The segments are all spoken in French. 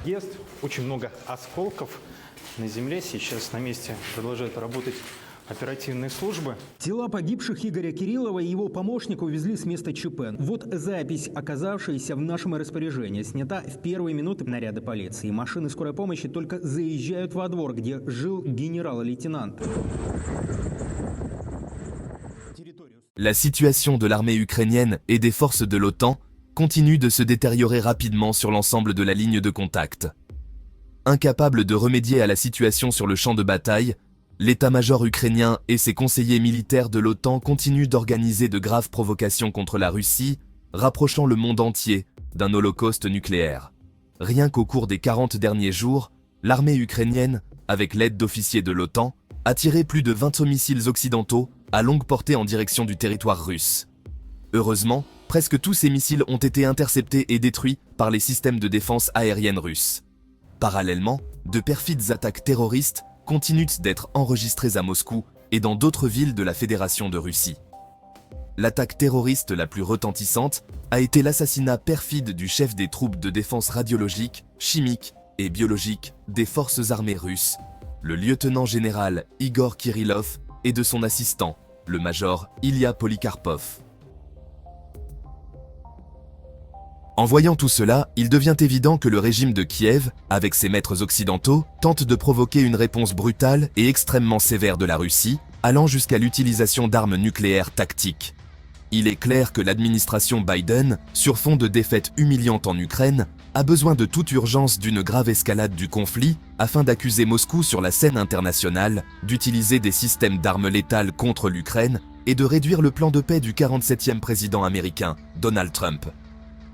Ест очень много осколков на земле. Сейчас на месте продолжают работать оперативные службы. Тела погибших Игоря Кириллова и его помощника увезли с места ЧП. Вот запись, оказавшаяся в нашем распоряжении, снята в первые минуты наряда полиции. Машины скорой помощи только заезжают во двор, где жил генерал-лейтенант. La situation de l'armée ukrainienne et des forces de l'OTAN continue de se détériorer rapidement sur l'ensemble de la ligne de contact. Incapable de remédier à la situation sur le champ de bataille, l'état-major ukrainien et ses conseillers militaires de l'OTAN continuent d'organiser de graves provocations contre la Russie, rapprochant le monde entier d'un holocauste nucléaire. Rien qu'au cours des 40 derniers jours, l'armée ukrainienne, avec l'aide d'officiers de l'OTAN, a tiré plus de 20 missiles occidentaux à longue portée en direction du territoire russe. Heureusement, presque tous ces missiles ont été interceptés et détruits par les systèmes de défense aérienne russes. Parallèlement, de perfides attaques terroristes continuent d'être enregistrées à Moscou et dans d'autres villes de la Fédération de Russie. L'attaque terroriste la plus retentissante a été l'assassinat perfide du chef des troupes de défense radiologique, chimique et biologique des forces armées russes, le lieutenant-général Igor Kirillov, et de son assistant, le major Ilya Polikarpov. En voyant tout cela, il devient évident que le régime de Kiev, avec ses maîtres occidentaux, tente de provoquer une réponse brutale et extrêmement sévère de la Russie, allant jusqu'à l'utilisation d'armes nucléaires tactiques. Il est clair que l'administration Biden, sur fond de défaite humiliante en Ukraine, a besoin de toute urgence d'une grave escalade du conflit afin d'accuser Moscou sur la scène internationale, d'utiliser des systèmes d'armes létales contre l'Ukraine et de réduire le plan de paix du 47e président américain, Donald Trump.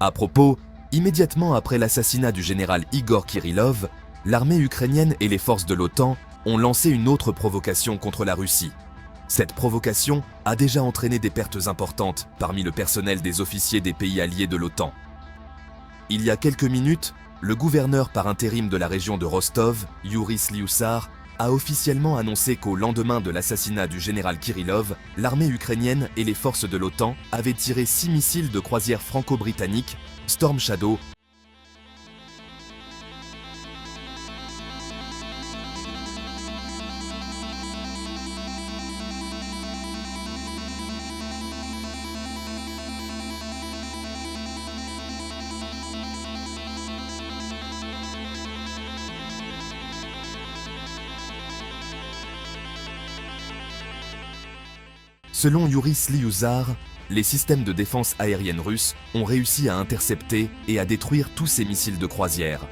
À propos, immédiatement après l'assassinat du général Igor Kirillov, l'armée ukrainienne et les forces de l'OTAN ont lancé une autre provocation contre la Russie. Cette provocation a déjà entraîné des pertes importantes parmi le personnel des officiers des pays alliés de l'OTAN. Il y a quelques minutes, le gouverneur par intérim de la région de Rostov, Yuri Slyusar, a officiellement annoncé qu'au lendemain de l'assassinat du général Kirillov, l'armée ukrainienne et les forces de l'OTAN avaient tiré 6 missiles de croisière franco-britanniques, Storm Shadow. Selon Yuri Slyusar, les systèmes de défense aérienne russes ont réussi à intercepter et à détruire tous ces missiles de croisière.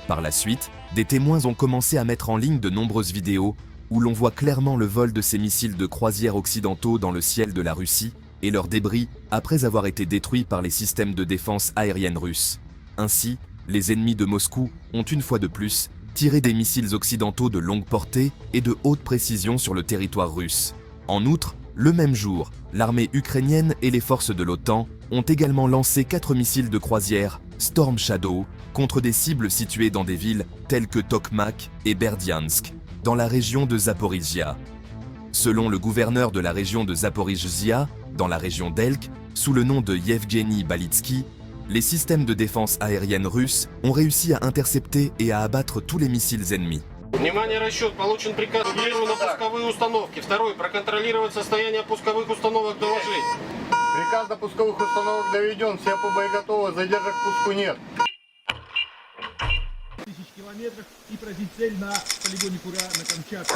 Par la suite, des témoins ont commencé à mettre en ligne de nombreuses vidéos où l'on voit clairement le vol de ces missiles de croisière occidentaux dans le ciel de la Russie et leurs débris après avoir été détruits par les systèmes de défense aérienne russes. Ainsi, les ennemis de Moscou ont une fois de plus tiré des missiles occidentaux de longue portée et de haute précision sur le territoire russe. En outre, le même jour, l'armée ukrainienne et les forces de l'OTAN ont également lancé 4 missiles de croisière Storm Shadow contre des cibles situées dans des villes telles que Tokmak et Berdiansk, dans la région de Zaporizhia. Selon le gouverneur de la région de Zaporizhia, dans la région d'Elk, sous le nom de Yevgeny Balitsky, les systèmes de défense aérienne russes ont réussi à intercepter et à abattre tous les missiles ennemis. Внимание, расчет. Получен приказ на пусковые установки. Второй. Проконтролировать состояние пусковых установок, доложить. Приказ на пусковых установок доведен. Все по боеготовы. Задержек к пуску нет. 1000 километров и поразить цель на полигоне Кура на Камчатке.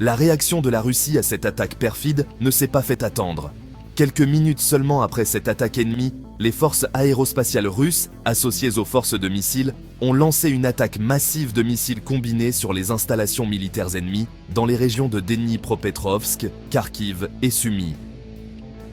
La réaction de la Russie à cette attaque perfide ne s'est pas fait attendre. Quelques minutes seulement après cette attaque ennemie, les forces aérospatiales russes, associées aux forces de missiles, ont lancé une attaque massive de missiles combinés sur les installations militaires ennemies dans les régions de Dnipropetrovsk, Kharkiv et Sumy.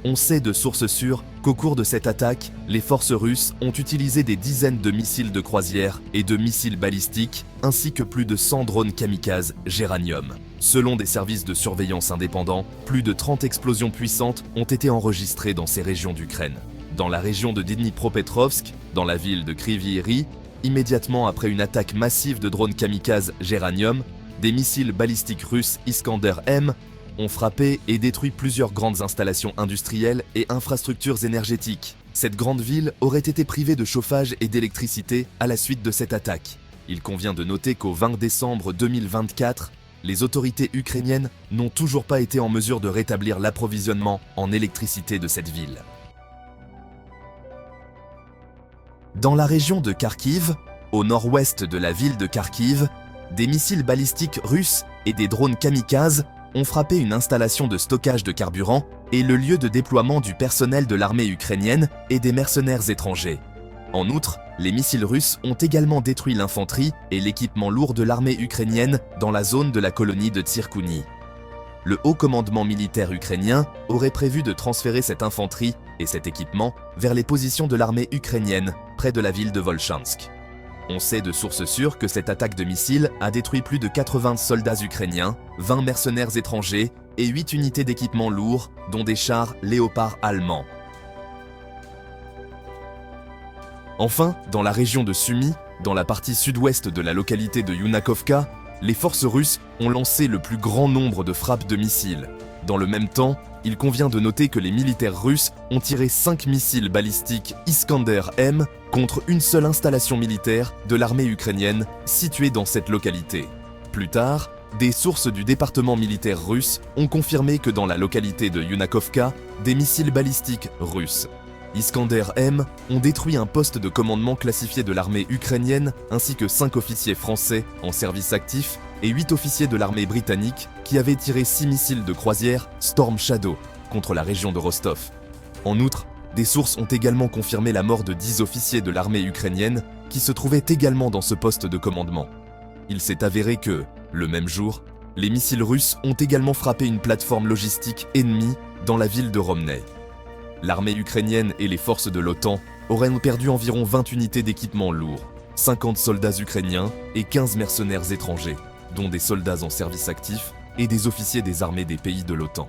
On sait de sources sûres qu'au cours de cette attaque, les forces russes ont utilisé des dizaines de missiles de croisière et de missiles balistiques, ainsi que plus de 100 drones kamikazes Géranium. Selon des services de surveillance indépendants, plus de 30 explosions puissantes ont été enregistrées dans ces régions d'Ukraine. Dans la région de Dnipropetrovsk, dans la ville de Kryvyi Rih, immédiatement après une attaque massive de drones kamikazes Géranium, des missiles balistiques russes Iskander-M ont frappé et détruit plusieurs grandes installations industrielles et infrastructures énergétiques. Cette grande ville aurait été privée de chauffage et d'électricité à la suite de cette attaque. Il convient de noter qu'au 20 décembre 2024, les autorités ukrainiennes n'ont toujours pas été en mesure de rétablir l'approvisionnement en électricité de cette ville. Dans la région de Kharkiv, au nord-ouest de la ville de Kharkiv, des missiles balistiques russes et des drones kamikazes ont frappé une installation de stockage de carburant et le lieu de déploiement du personnel de l'armée ukrainienne et des mercenaires étrangers. En outre, les missiles russes ont également détruit l'infanterie et l'équipement lourd de l'armée ukrainienne dans la zone de la colonie de Tsirkouni. Le haut commandement militaire ukrainien aurait prévu de transférer cette infanterie et cet équipement vers les positions de l'armée ukrainienne près de la ville de Volchansk. On sait de sources sûres que cette attaque de missiles a détruit plus de 80 soldats ukrainiens, 20 mercenaires étrangers et 8 unités d'équipement lourd, dont des chars Léopard allemands. Enfin, dans la région de Sumy, dans la partie sud-ouest de la localité de Yunakovka, les forces russes ont lancé le plus grand nombre de frappes de missiles. Dans le même temps, il convient de noter que les militaires russes ont tiré 5 missiles balistiques Iskander-M contre une seule installation militaire de l'armée ukrainienne située dans cette localité. Plus tard, des sources du département militaire russe ont confirmé que dans la localité de Yunakovka, des missiles balistiques russes Iskander-M ont détruit un poste de commandement classifié de l'armée ukrainienne ainsi que 5 officiers français en service actif et 8 officiers de l'armée britannique qui avaient tiré 6 missiles de croisière Storm Shadow contre la région de Rostov. En outre, des sources ont également confirmé la mort de 10 officiers de l'armée ukrainienne qui se trouvaient également dans ce poste de commandement. Il s'est avéré que, le même jour, les missiles russes ont également frappé une plateforme logistique ennemie dans la ville de Romney. L'armée ukrainienne et les forces de l'OTAN auraient perdu environ 20 unités d'équipement lourd, 50 soldats ukrainiens et 15 mercenaires étrangers, dont des soldats en service actif et des officiers des armées des pays de l'OTAN.